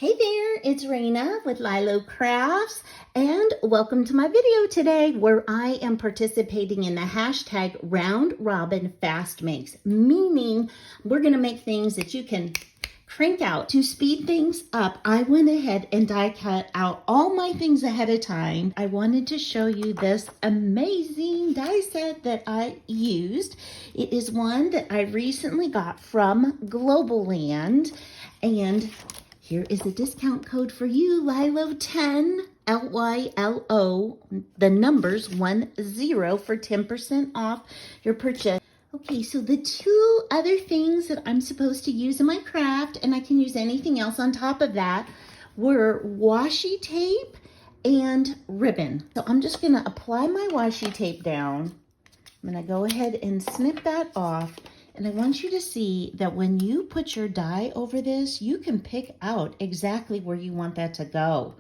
Hey there, it's Rana with Lylo Crafts, and welcome to my video today where I am participating in the hashtag Round Robin Fast Makes, meaning we're going to make things that you can crank out. To speed things up, I went ahead and die cut out all my things ahead of time. I wanted to show you this amazing die set that I used. It is one that I recently got from Globleland, and here is a discount code for you, Lylo10, Lylo, the numbers 10 for 10% off your purchase. Okay, so the two other things that I'm supposed to use in my craft, and I can use anything else on top of that, were washi tape and ribbon. So I'm just gonna apply my washi tape down. I'm gonna go ahead and snip that off. And I want you to see that when you put your die over this, you can pick out exactly where you want that to go.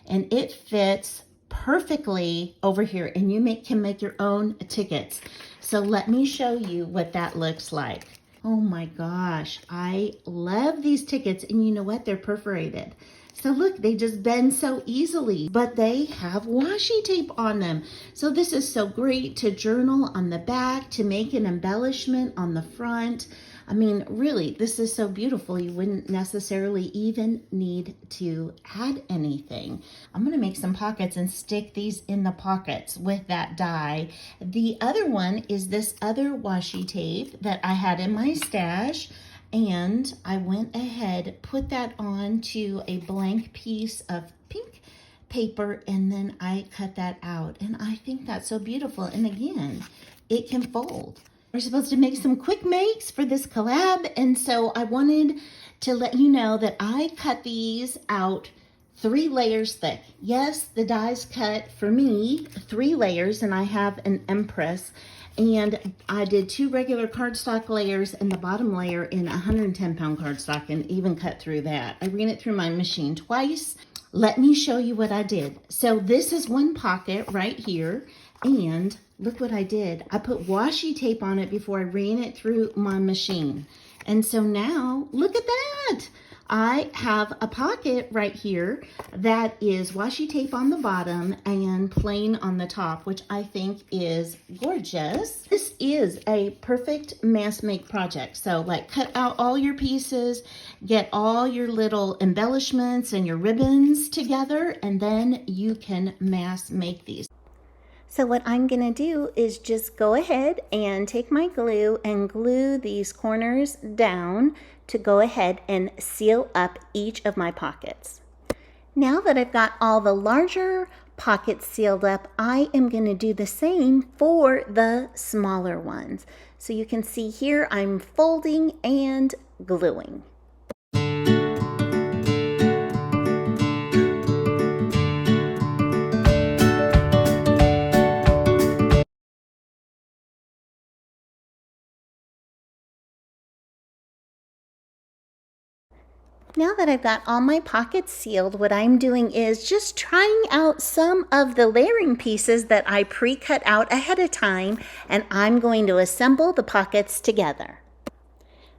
And it fits perfectly over here, and you can make your own tickets. So let me show you what that looks like. Oh my gosh, I love these tickets, and you know what? They're perforated. So look, they just bend so easily, but they have washi tape on them. So this is so great to journal on the back, to make an embellishment on the front. I mean, really, this is so beautiful. You wouldn't necessarily even need to add anything. I'm gonna make some pockets and stick these in the pockets with that die. The other one is this other washi tape that I had in my stash. And I went ahead, put that onto a blank piece of pink paper, and then I cut that out. And I think that's so beautiful. And again, it can fold. We're supposed to make some quick makes for this collab. And so I wanted to let you know that I cut these out 3 layers thick. Yes, the die's cut for me 3 layers, and I have an Empress. And I did 2 regular cardstock layers and the bottom layer in 110-pound cardstock, and even cut through that. I ran it through my machine twice. Let me show you what I did. So this is one pocket right here, and look what I did. I put washi tape on it before I ran it through my machine. And so now, look at that. I have a pocket right here that is washi tape on the bottom and plain on the top, which I think is gorgeous. This is a perfect mass make project. So like, cut out all your pieces, get all your little embellishments and your ribbons together, and then you can mass make these. So what I'm gonna do is just go ahead and take my glue and glue these corners down to go ahead and seal up each of my pockets. Now that I've got all the larger pockets sealed up, I am gonna do the same for the smaller ones. So you can see here, I'm folding and gluing. Now that I've got all my pockets sealed, what I'm doing is just trying out some of the layering pieces that I pre-cut out ahead of time, and I'm going to assemble the pockets together.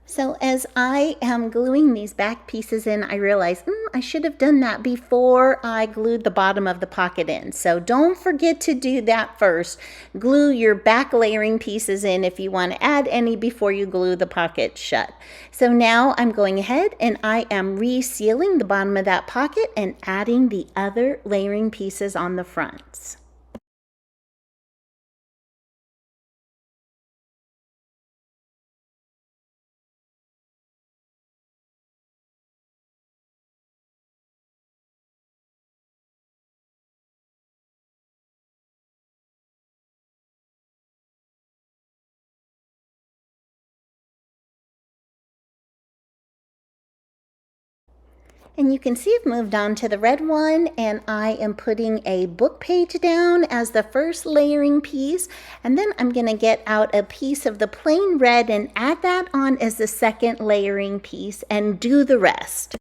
So as I am gluing these back pieces in, I realize I should have done that before I glued the bottom of the pocket in. So don't forget to do that first. Glue your back layering pieces in if you want to add any before you glue the pocket shut. So now I'm going ahead and I am resealing the bottom of that pocket and adding the other layering pieces on the fronts. And you can see I've moved on to the red one, and I am putting a book page down as the first layering piece, and then I'm going to get out a piece of the plain red and add that on as the second layering piece and do the rest.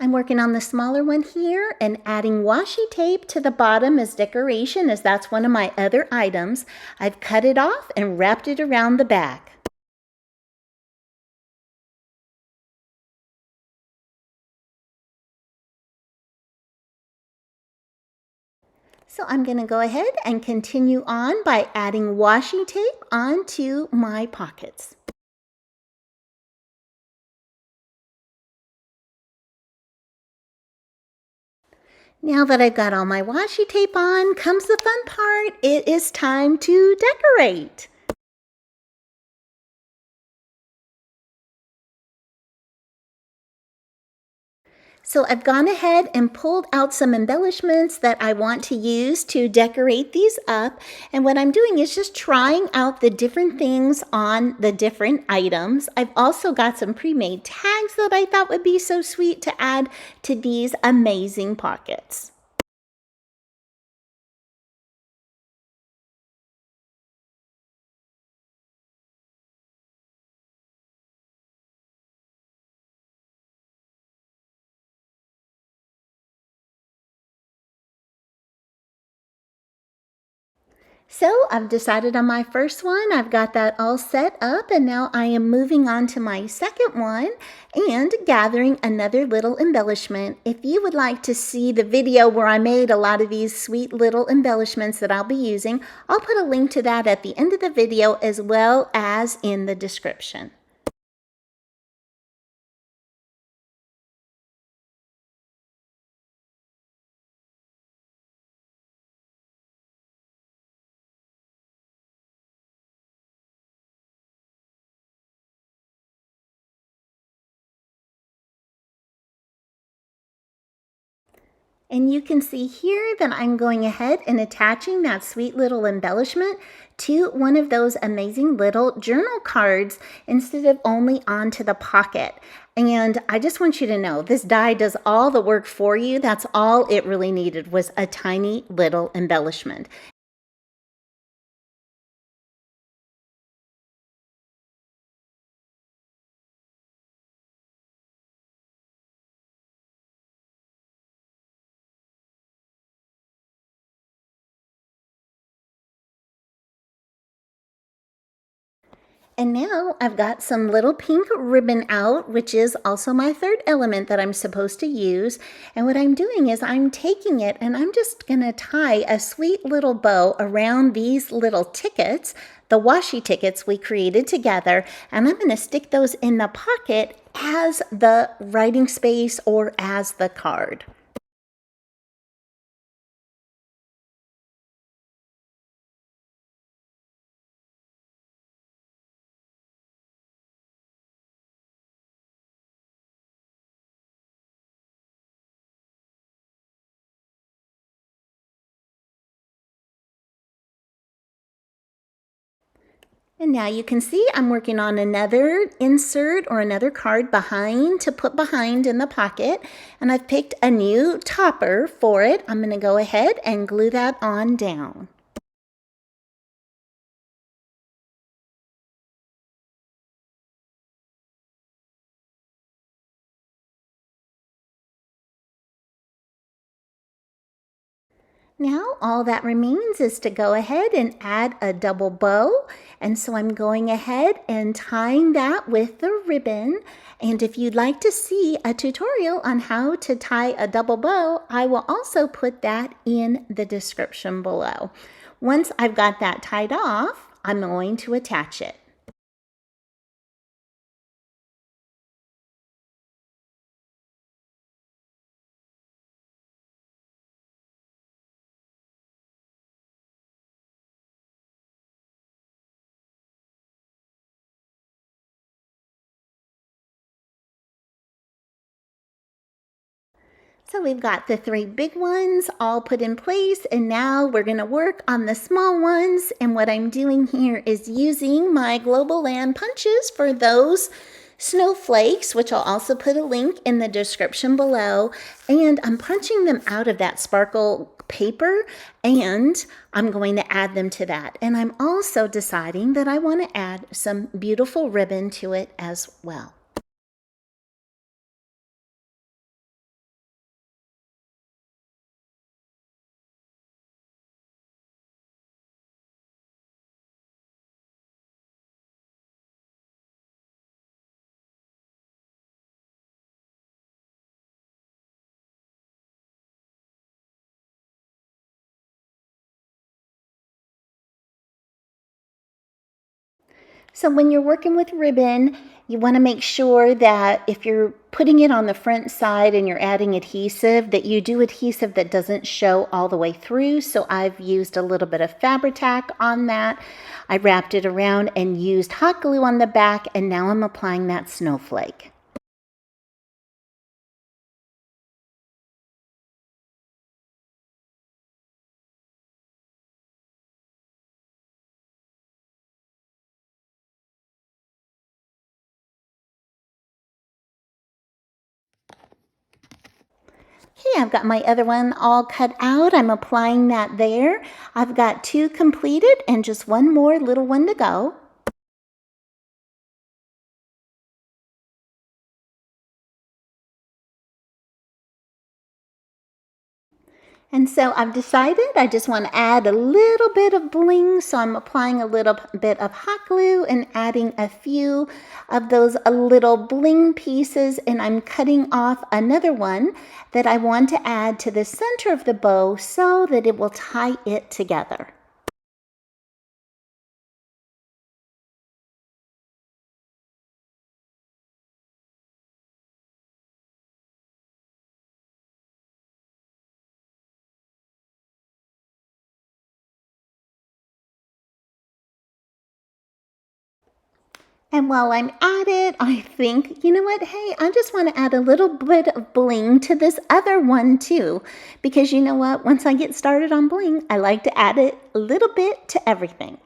I'm working on the smaller one here and adding washi tape to the bottom as decoration, as that's one of my other items. I've cut it off and wrapped it around the back. So I'm going to go ahead and continue on by adding washi tape onto my pockets. Now that I've got all my washi tape on, comes the fun part. It is time to decorate. So I've gone ahead and pulled out some embellishments that I want to use to decorate these up. And what I'm doing is just trying out the different things on the different items. I've also got some pre-made tags that I thought would be so sweet to add to these amazing pockets. So I've decided on my first one. I've got that all set up, and now I am moving on to my second one and gathering another little embellishment. If you would like to see the video where I made a lot of these sweet little embellishments that I'll be using, I'll put a link to that at the end of the video as well as in the description. And you can see here that I'm going ahead and attaching that sweet little embellishment to one of those amazing little journal cards instead of only onto the pocket. And I just want you to know this die does all the work for you. That's all it really needed was a tiny little embellishment. And now I've got some little pink ribbon out, which is also my third element that I'm supposed to use. And what I'm doing is I'm taking it and I'm just going to tie a sweet little bow around these little tickets, the washi tickets we created together. And I'm going to stick those in the pocket as the writing space or as the card. And now you can see I'm working on another insert or another card behind to put behind in the pocket. And I've picked a new topper for it. I'm going to go ahead and glue that on down. Now all that remains is to go ahead and add a double bow. And so I'm going ahead and tying that with the ribbon. And if you'd like to see a tutorial on how to tie a double bow, I will also put that in the description below. Once I've got that tied off, I'm going to attach it. So we've got the three big ones all put in place, and now we're going to work on the small ones. And what I'm doing here is using my Globleland punches for those snowflakes, which I'll also put a link in the description below. And I'm punching them out of that sparkle paper, and I'm going to add them to that. And I'm also deciding that I want to add some beautiful ribbon to it as well. So when you're working with ribbon, you want to make sure that if you're putting it on the front side and you're adding adhesive, that you do adhesive that doesn't show all the way through. So I've used a little bit of Fabri-Tac on that. I wrapped it around and used hot glue on the back, and now I'm applying that snowflake. Okay, I've got my other one all cut out. I'm applying that there. I've got 2 completed and just one more little one to go. And so I've decided I just want to add a little bit of bling. So I'm applying a little bit of hot glue and adding a few of those little bling pieces. And I'm cutting off another one that I want to add to the center of the bow so that it will tie it together. And while I'm at it, I think, you know what? Hey, I just want to add a little bit of bling to this other one too. Because you know what? Once I get started on bling, I like to add it a little bit to everything.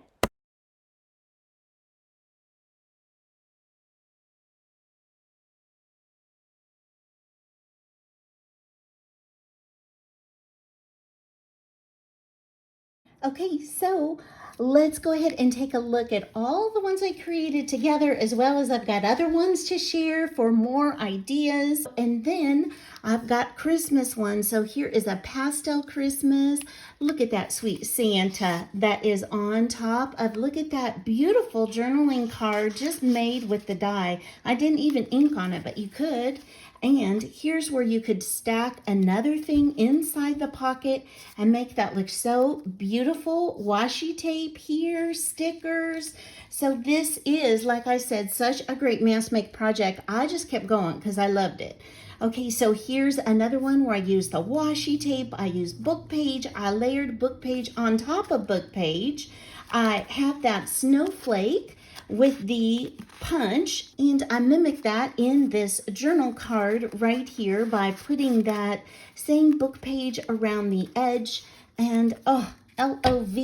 Okay, so let's go ahead and take a look at all the ones I created together, as well as I've got other ones to share for more ideas. And then I've got Christmas ones. So here is a pastel Christmas. Look at that sweet Santa that is on top of, look at that beautiful journaling card just made with the die. I didn't even ink on it, but you could. And here's where you could stack another thing inside the pocket and make that look so beautiful. Washi tape here, stickers. So this is, like I said, such a great mass make project. I just kept going because I loved it. Okay, so here's another one where I used the washi tape. I used book page. I layered book page on top of book page. I have that snowflake with the punch, and I mimic that in this journal card right here by putting that same book page around the edge, and oh, Love.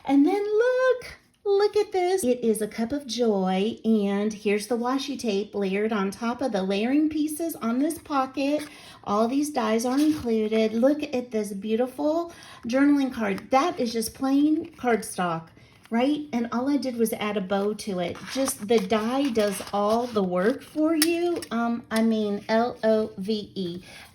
And then look at this. It is a cup of joy, and here's the washi tape layered on top of the layering pieces on this pocket. All these dies are included. Look at this beautiful journaling card. That is just plain cardstock, right? And all I did was add a bow to it. Just the die does all the work for you. I mean, Love.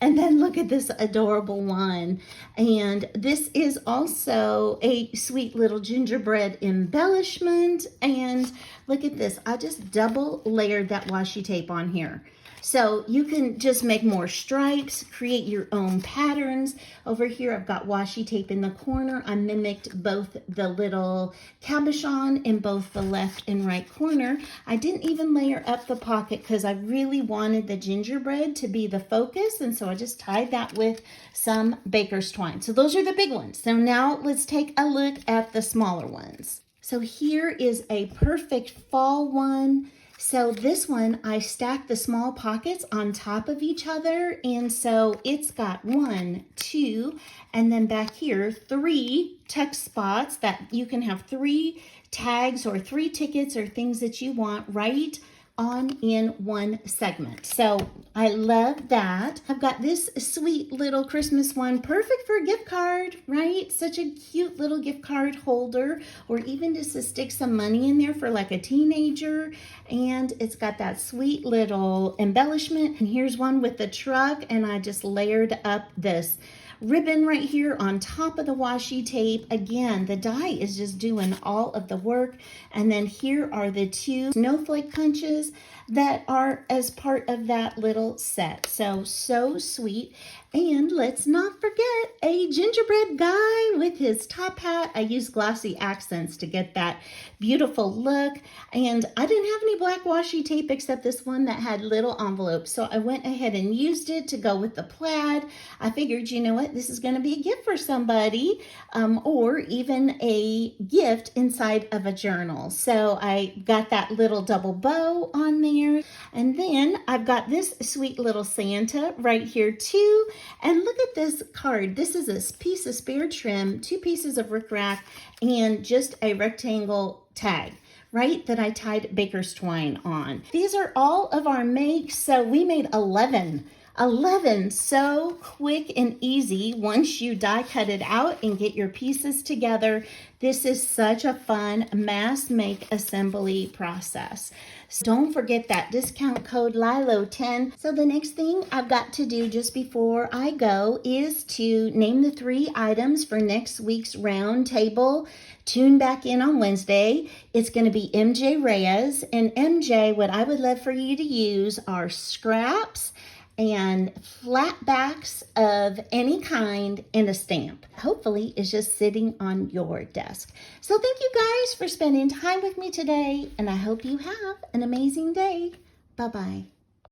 And then look at this adorable one. And this is also a sweet little gingerbread embellishment. And look at this. I just double layered that washi tape on here. So you can just make more stripes, create your own patterns. Over here, I've got washi tape in the corner. I mimicked both the little cabochon in both the left and right corner. I didn't even layer up the pocket because I really wanted the gingerbread to be the focus. And so I just tied that with some baker's twine. So those are the big ones. So now let's take a look at the smaller ones. So here is a perfect fall one. So this one, I stacked the small pockets on top of each other. And so it's got 1, 2, and then back here, 3 tuck spots that you can have 3 tags or 3 tickets or things that you want right on in one segment. So I love that. I've got this sweet little Christmas one, perfect for a gift card, right? Such a cute little gift card holder, or even just to stick some money in there for like a teenager. And it's got that sweet little embellishment. And here's one with the truck, and I just layered up this ribbon right here on top of the washi tape. Again, the die is just doing all of the work. And then here are the 2 snowflake punches that are as part of that little set. So sweet. And let's not forget a gingerbread guy with his top hat. I used glossy accents to get that beautiful look. And I didn't have any black washi tape except this one that had little envelopes. So I went ahead and used it to go with the plaid. I figured, you know what, this is going to be a gift for somebody, or even a gift inside of a journal. So I got that little double bow on there. And then I've got this sweet little Santa right here too. And look at this card. This is a piece of spare trim, 2 pieces of rickrack, and just a rectangle tag, right, that I tied baker's twine on. These are all of our makes, so we made 11 so quick and easy once you die cut it out and get your pieces together. This is such a fun mass make assembly process. So don't forget that discount code Lylo10. So the next thing I've got to do just before I go is to name the 3 items for next week's round table. Tune back in on Wednesday. It's going to be MJ Reyes. And MJ, what I would love for you to use are scraps and flat backs of any kind and a stamp. Hopefully it's just sitting on your desk. So thank you guys for spending time with me today, and I hope you have an amazing day. Bye-bye.